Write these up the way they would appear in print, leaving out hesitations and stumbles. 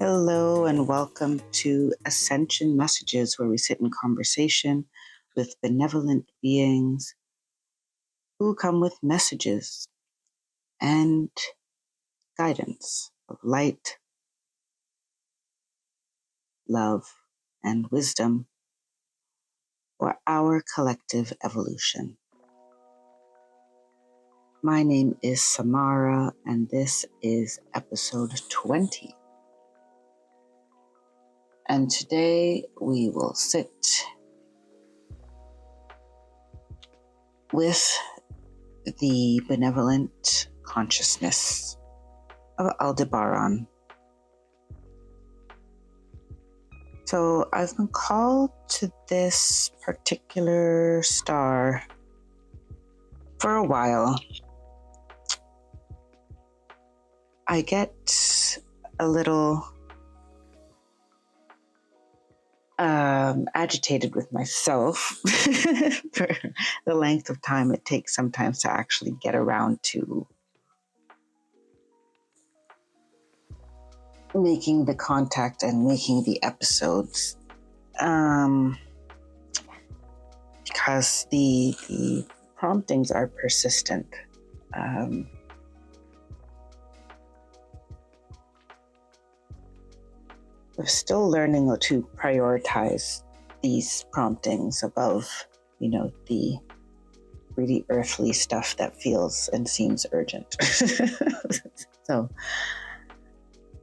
Hello and welcome to Ascension Messages, where we sit in conversation with benevolent beings who come with messages and guidance of light, love, and wisdom for our collective evolution. My name is Samara, and this is episode 20. And today we will sit with the benevolent consciousness of Aldebaran. So I've been called to this particular star for a while. I get a little agitated with myself for the length of time it takes sometimes to actually get around to making the contact and making the episodes, because the promptings are persistent. We're still learning to prioritize these promptings above, the really earthly stuff that feels and seems urgent. So,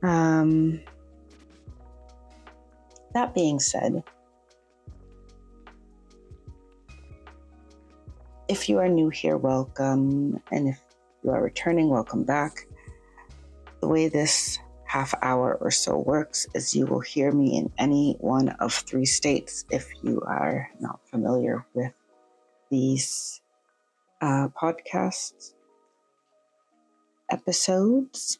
that being said, if you are new here, welcome. And if you are returning, welcome back. The way this half hour or so works is you will hear me in any one of three states if you are not familiar with these podcast episodes.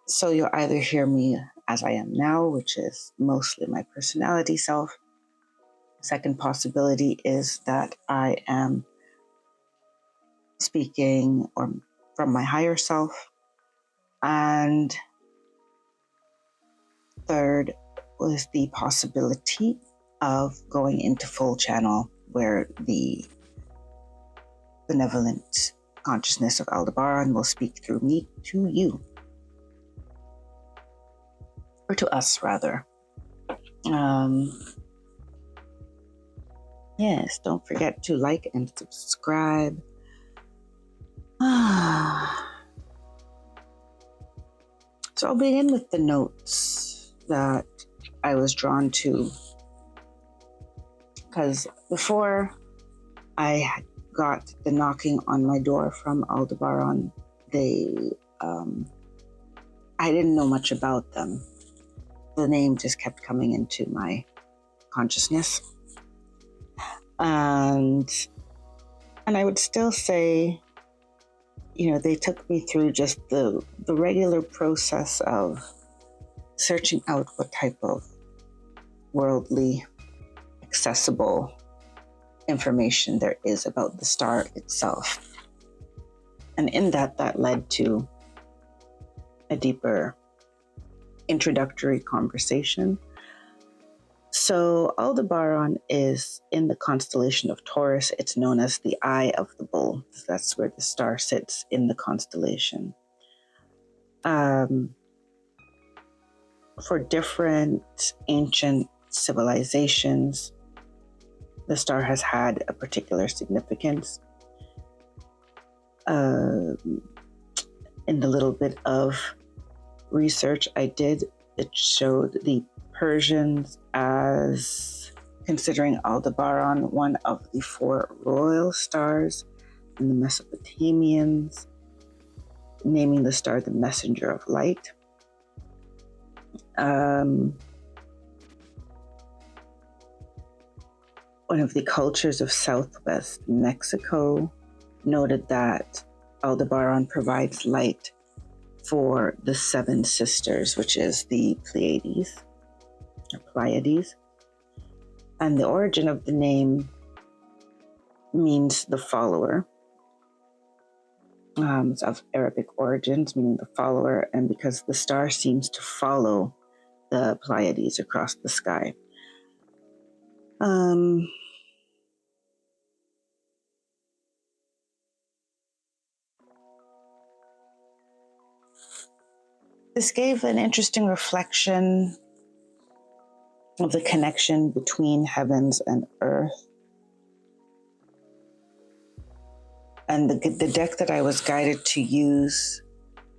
So you'll either hear me as I am now, which is mostly my personality self. Second possibility is that I am speaking or from my higher self. And third was the possibility of going into full channel, where the benevolent consciousness of Aldebaran will speak through me to you. Or to us, rather. Yes, don't forget to like and subscribe. So I'll begin with the notes that I was drawn to, because before I got the knocking on my door from Aldebaran, I didn't know much about them. The name just kept coming into my consciousness, and I would still say, they took me through just the regular process of searching out what type of worldly, accessible information there is about the star itself. And in that led to a deeper introductory conversation. So Aldebaran is in the constellation of Taurus. It's known as the Eye of the Bull. That's where the star sits in the constellation. For different ancient civilizations, the star has had a particular significance. In the little bit of research I did, it showed the Persians as considering Aldebaran one of the four royal stars, and the Mesopotamians naming the star the messenger of light. One of the cultures of Southwest Mexico noted that Aldebaran provides light for the seven sisters, which is the Pleiades. And the origin of the name means the follower. It's of Arabic origins, meaning the follower, and because the star seems to follow the Pleiades across the sky. This gave an interesting reflection of the connection between heavens and earth. And the deck that I was guided to use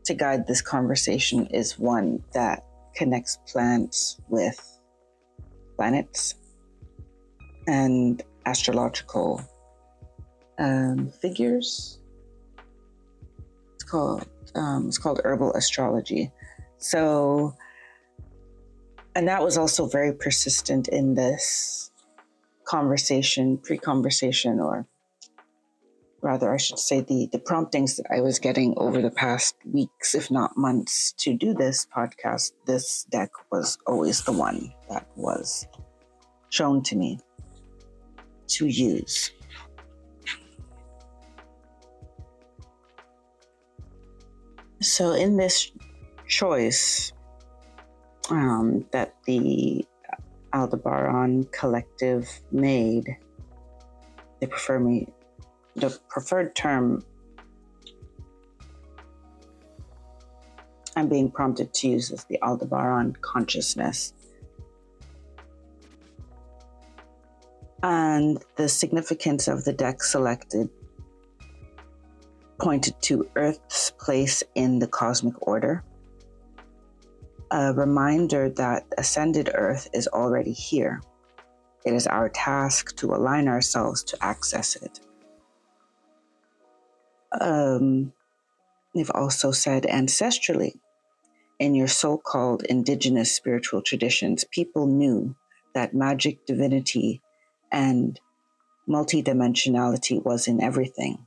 to guide this conversation is one that connects plants with planets and astrological figures. It's called herbal astrology. So, and that was also very persistent in this pre-conversation, or rather I should say the promptings that I was getting over the past weeks, if not months, to do this podcast. This deck was always the one that was shown to me to use. So in this choice that the Aldebaran collective made, the preferred term I'm being prompted to use is the Aldebaran consciousness. And the significance of the deck selected pointed to Earth's place in the cosmic order, a reminder that ascended Earth is already here. It is our task to align ourselves to access it. They've also said ancestrally, in your so-called indigenous spiritual traditions, people knew that magic, divinity, and multidimensionality was in everything.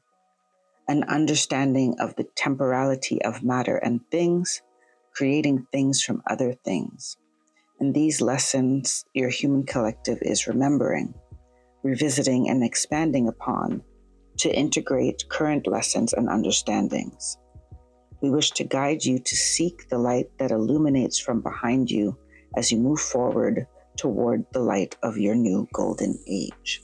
An understanding of the temporality of matter and things, creating things from other things. And these lessons your human collective is remembering, revisiting, and expanding upon to integrate current lessons and understandings. We wish to guide you to seek the light that illuminates from behind you as you move forward toward the light of your new golden age.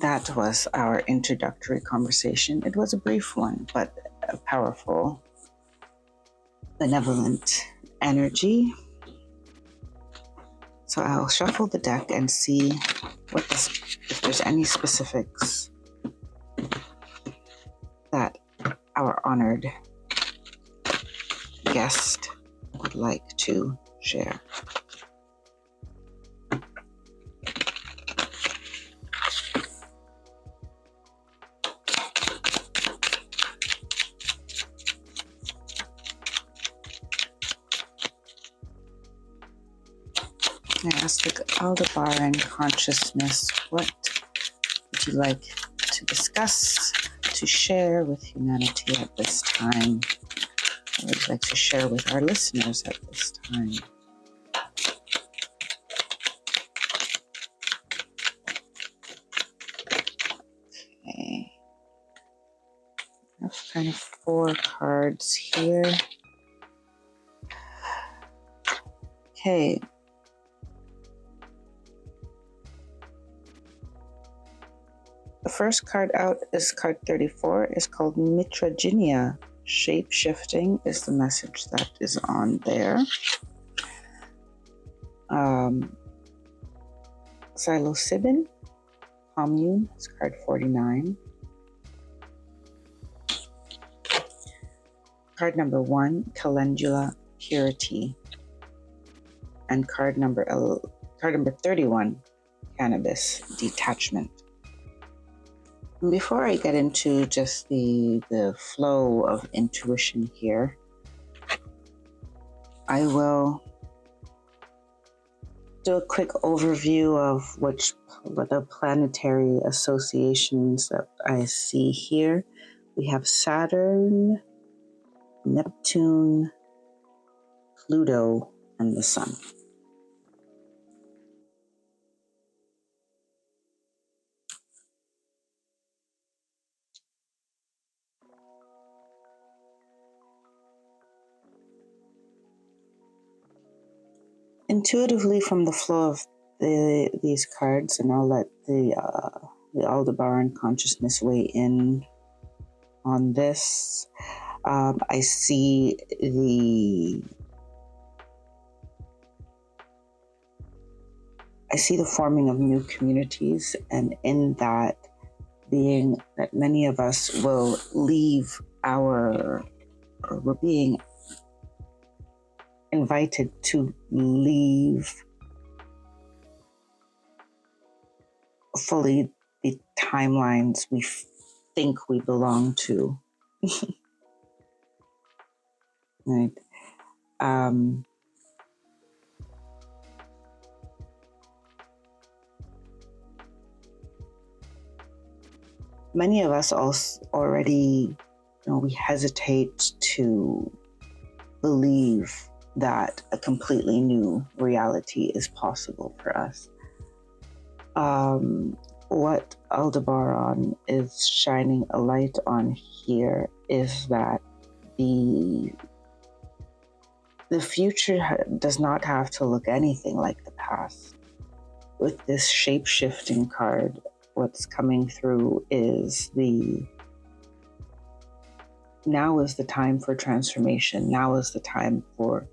That was our introductory conversation. It was a brief one, but a powerful, benevolent energy. So I'll shuffle the deck and see if there's any specifics that our honored guest would like to share. I asked the Aldebaran consciousness, what would you like to discuss, to share with humanity at this time? What would you like to share with our listeners at this time? Okay. I have kind of 4 cards here. Okay. The first card out is card 34. It's called Mitraginia. Shape-shifting is the message that is on there. Psilocybin, commune, is card 49. Card number 1, calendula, purity. And card number 31, cannabis, detachment. Before I get into just the flow of intuition here, I will do a quick overview of what the planetary associations that I see here. We have Saturn, Neptune, Pluto, and the Sun. intuitively from the flow of these cards, and I'll let the Aldebaran consciousness weigh in on this. I see the forming of new communities, and in that being that many of us will leave we're being invited to leave fully the timelines we think we belong to. Right. Many of us also already, we hesitate to believe that a completely new reality is possible for us. What Aldebaran is shining a light on here is that the future does not have to look anything like the past. With this shape-shifting card, what's coming through is now is the time for transformation. Now is the time for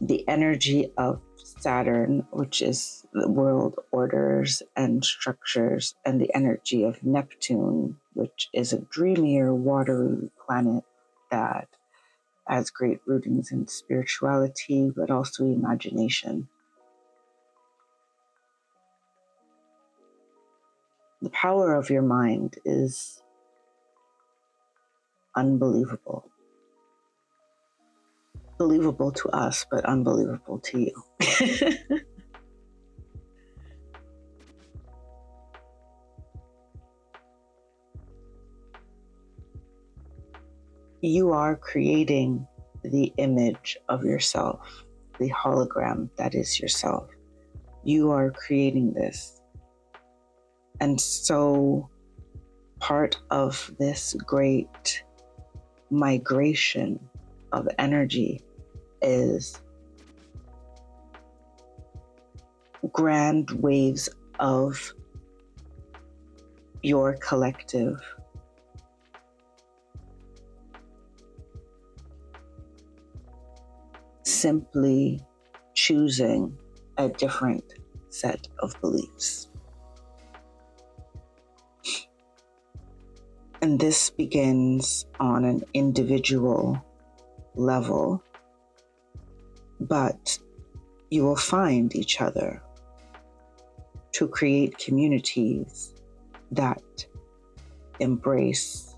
the energy of Saturn, which is the world orders and structures, and the energy of Neptune, which is a dreamier, watery planet that has great rootings in spirituality, but also imagination. The power of your mind is unbelievable. Believable to us, but unbelievable to you. You are creating the image of yourself, the hologram that is yourself. You are creating this. And so part of this great migration of energy is grand waves of your collective simply choosing a different set of beliefs. And this begins on an individual level, but you will find each other to create communities that embrace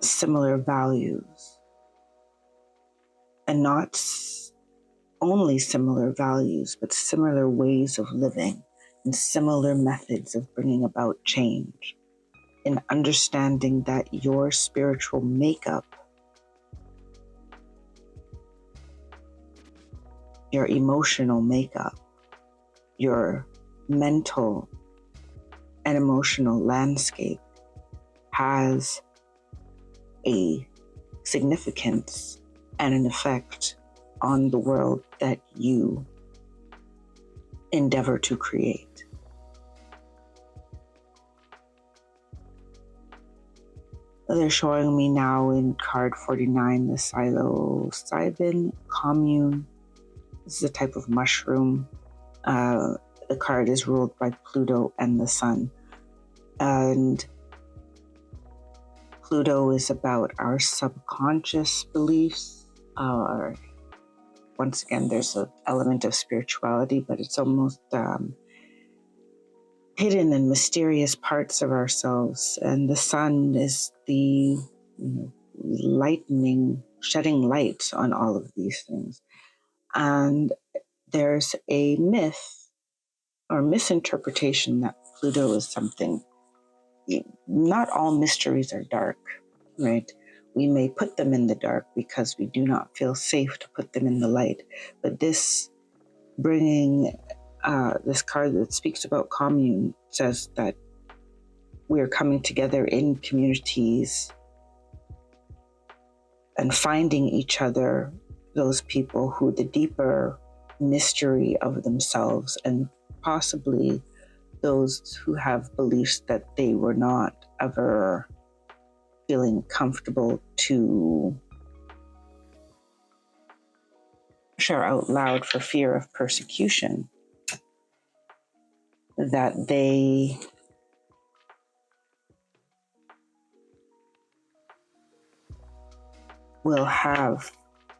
similar values, and not only similar values, but similar ways of living and similar methods of bringing about change, in understanding that your spiritual makeup, your emotional makeup, your mental and emotional landscape has a significance and an effect on the world that you endeavor to create. They're showing me now in card 49, the psilocybin commune. This is a type of mushroom. The card is ruled by Pluto and the Sun. And Pluto is about our subconscious beliefs. Once again, there's an element of spirituality, but it's almost hidden and mysterious parts of ourselves. And the Sun is the lightning, shedding light on all of these things. And there's a myth or misinterpretation that Pluto is something. Not all mysteries are dark, right? We may put them in the dark because we do not feel safe to put them in the light. But this bringing this card that speaks about commune says that we're coming together in communities and finding each other, those people who the deeper mystery of themselves, and possibly those who have beliefs that they were not ever feeling comfortable to share out loud for fear of persecution, that they will have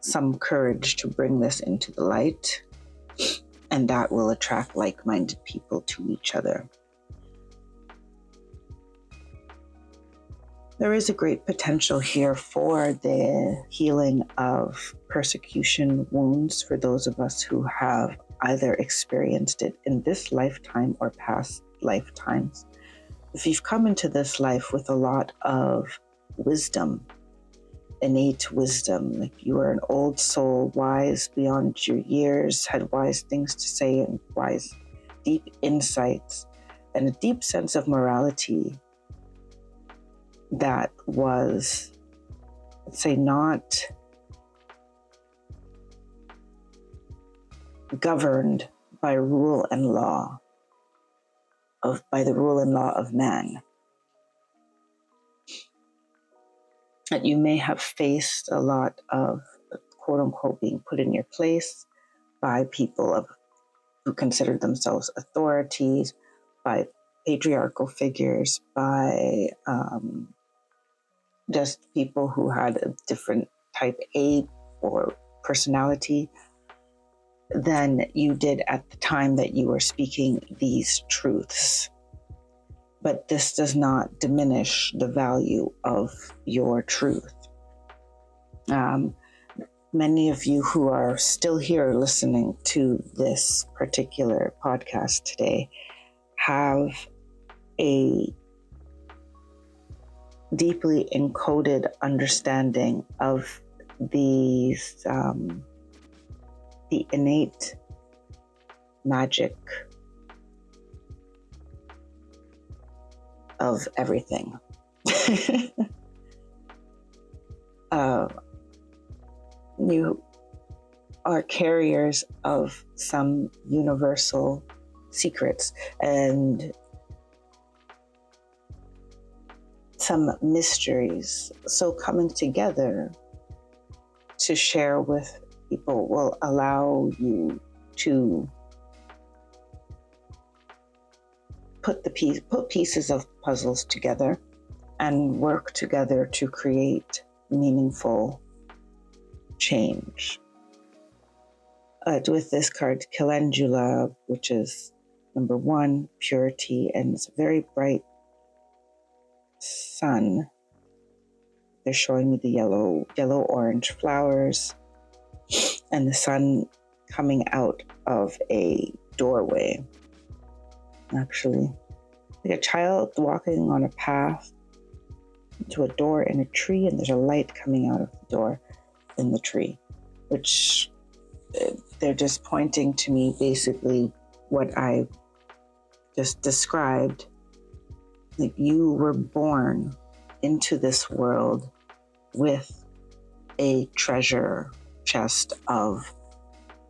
some courage to bring this into the light, and that will attract like-minded people to each other. There is a great potential here for the healing of persecution wounds for those of us who have either experienced it in this lifetime or past lifetimes. If you've come into this life with a lot of wisdom, innate wisdom, like you are an old soul, wise beyond your years, had wise things to say and wise, deep insights, and a deep sense of morality that was, let's say, not governed by rule and law, by the rule and law of man. That you may have faced a lot of, quote unquote, being put in your place by people who considered themselves authorities, by patriarchal figures, by just people who had a different type A or personality than you did at the time that you were speaking these truths. But this does not diminish the value of your truth. Many of you who are still here listening to this particular podcast today have a deeply encoded understanding of these, the innate magic of everything. You are carriers of some universal secrets and some mysteries. So coming together to share with people will allow you to put pieces of puzzles together and work together to create meaningful change. With this card, Calendula, which is number 1, purity, and it's a very bright sun. They're showing me the yellow-orange flowers and the sun coming out of a doorway. Actually, like a child walking on a path to a door in a tree, and there's a light coming out of the door in the tree, which they're just pointing to me basically what I just described. Like you were born into this world with a treasure chest of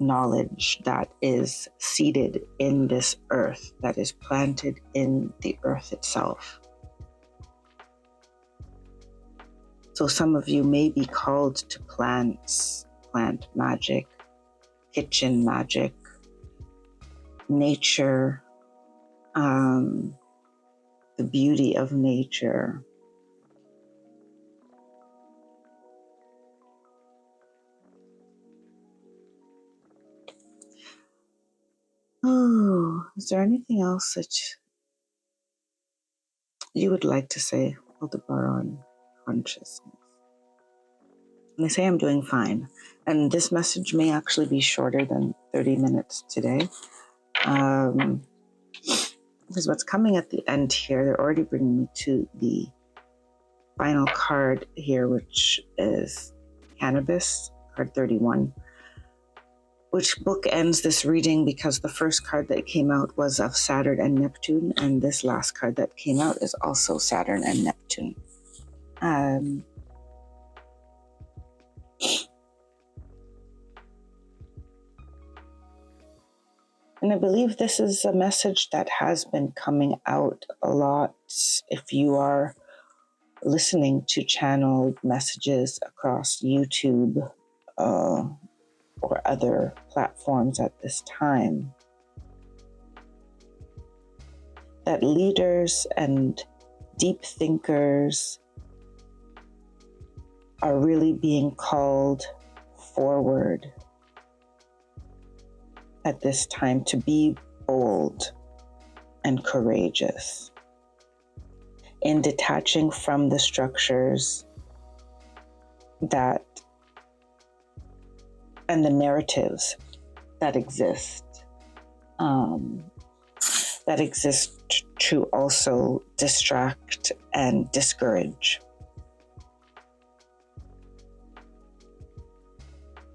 knowledge that is seated in this earth, that is planted in the earth itself. So some of you may be called to plants, plant magic, kitchen magic, nature, the beauty of nature. Oh, is there anything else that you would like to say, Aldebaran consciousness? And I say I'm doing fine. And this message may actually be shorter than 30 minutes today. Because what's coming at the end here, they're already bringing me to the final card here, which is Cannabis, card 31. which bookends this reading because the first card that came out was of Saturn and Neptune, and this last card that came out is also Saturn and Neptune. And I believe this is a message that has been coming out a lot. If you are listening to channeled messages across YouTube or other platforms at this time, that leaders and deep thinkers are really being called forward at this time to be bold and courageous in detaching from the structures that and the narratives that exist to also distract and discourage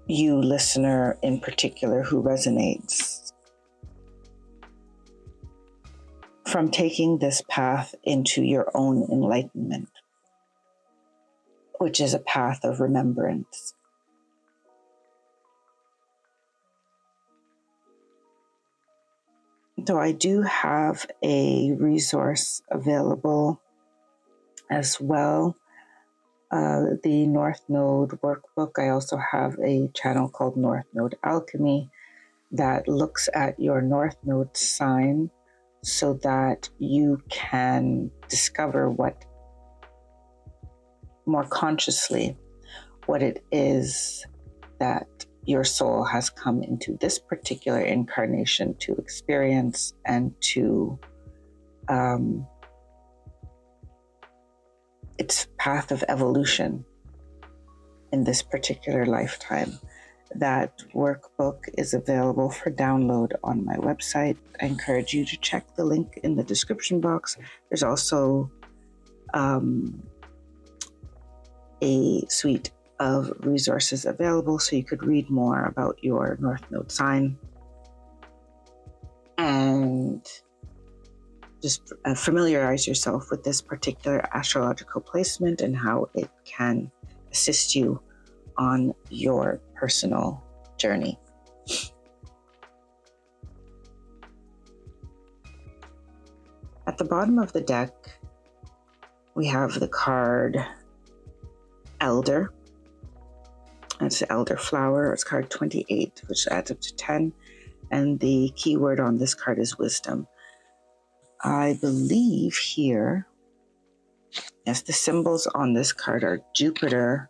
you, listener, in particular, who resonates from taking this path into your own enlightenment, which is a path of remembrance. So I do have a resource available as well, the North Node workbook. I also have a channel called North Node Alchemy that looks at your North Node sign so that you can discover more consciously what it is that your soul has come into this particular incarnation to experience and to its path of evolution in this particular lifetime. That workbook is available for download on my website. I encourage you to check the link in the description box. There's also a suite of resources available so you could read more about your North Node sign and just familiarize yourself with this particular astrological placement and how it can assist you on your personal journey. At the bottom of the deck, we have the card Elder. It's the Elder Flower. It's card 28, which adds up to 10. And the key word on this card is wisdom. I believe here, yes, the symbols on this card are Jupiter,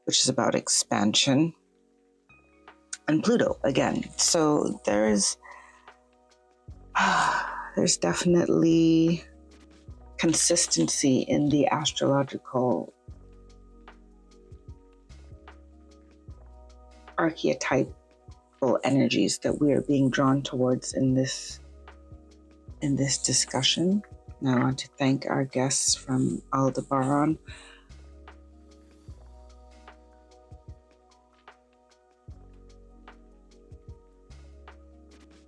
which is about expansion, and Pluto again. So there's definitely consistency in the astrological archetypal energies that we are being drawn towards in this discussion. And I want to thank our guests from Aldebaran.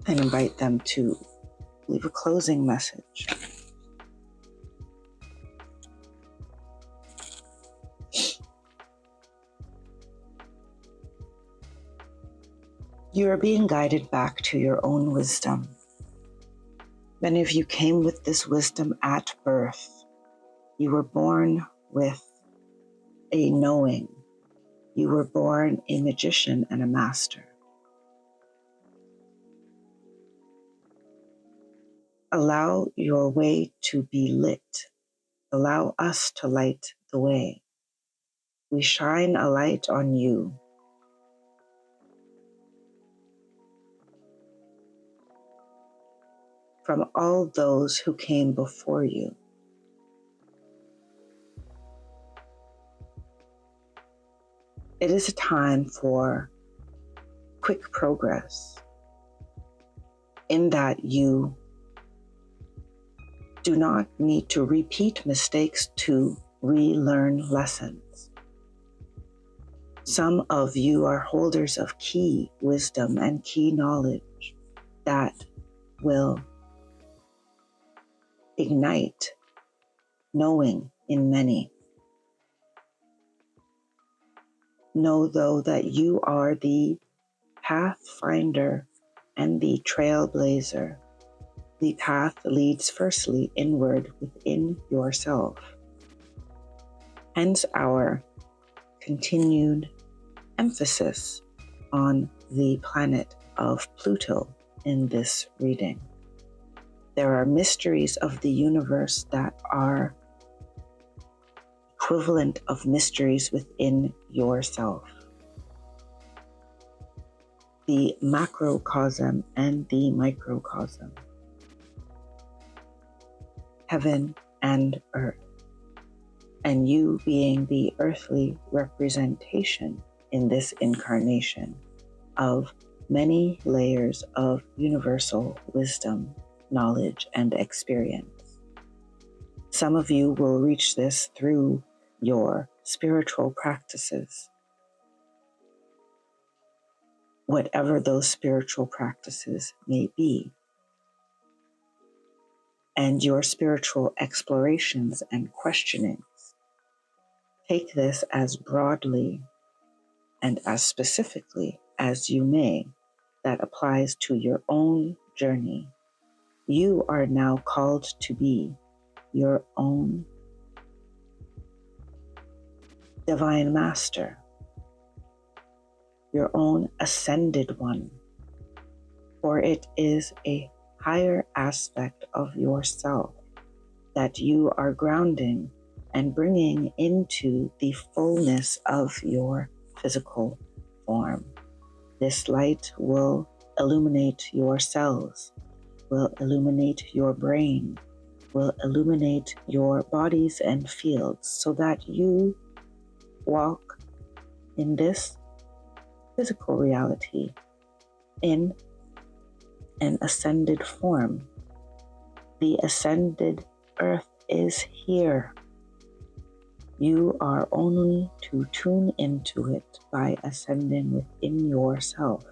And invite them to leave a closing message. You are being guided back to your own wisdom. Many of you came with this wisdom at birth. You were born with a knowing. You were born a magician and a master. Allow your way to be lit. Allow us to light the way. We shine a light on you. From all those who came before you. It is a time for quick progress in that you do not need to repeat mistakes to relearn lessons. Some of you are holders of key wisdom and key knowledge that will ignite knowing in many. Know, though, that you are the pathfinder and the trailblazer. The path leads firstly inward within yourself. Hence our continued emphasis on the planet of Pluto in this reading. There are mysteries of the universe that are equivalent of mysteries within yourself. The macrocosm and the microcosm. Heaven and earth. And you being the earthly representation in this incarnation of many layers of universal wisdom, knowledge, and experience. Some of you will reach this through your spiritual practices, whatever those spiritual practices may be, and your spiritual explorations and questionings. Take this as broadly and as specifically as you may. That applies to your own journey. You are now called to be your own divine master, your own ascended one, for it is a higher aspect of yourself that you are grounding and bringing into the fullness of your physical form. This light will illuminate your cells, will illuminate your brain, will illuminate your bodies and fields so that you walk in this physical reality in an ascended form. The ascended earth is here. You are only to tune into it by ascending within yourself.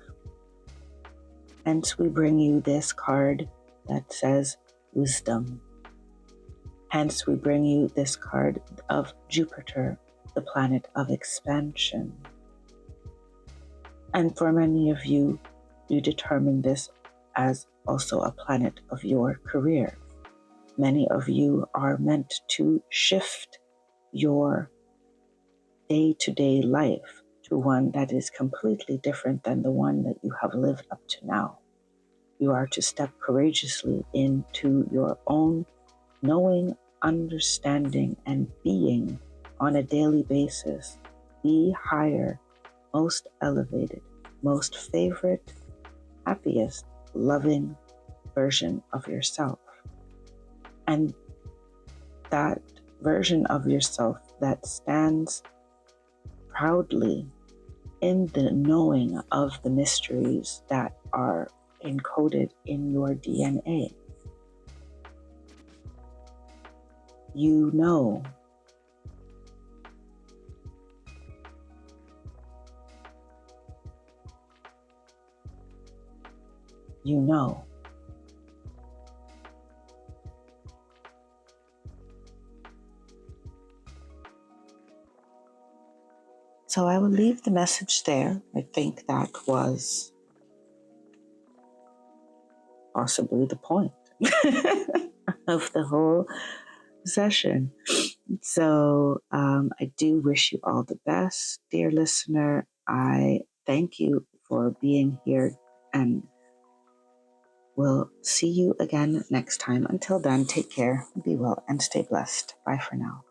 Hence we bring you this card that says wisdom. Hence we bring you this card of Jupiter, the planet of expansion. And for many of you, you determine this as also a planet of your career. Many of you are meant to shift your day-to-day life to one that is completely different than the one that you have lived up to now. You are to step courageously into your own knowing, understanding, and being on a daily basis, the higher, most elevated, most favorite, happiest, loving version of yourself. And that version of yourself that stands proudly in the knowing of the mysteries that are encoded in your DNA. You know. You know. So I will leave the message there. I think that was possibly the point of the whole session. So I do wish you all the best, dear listener. I thank you for being here, and we'll see you again next time. Until then, take care, be well, and stay blessed. Bye for now.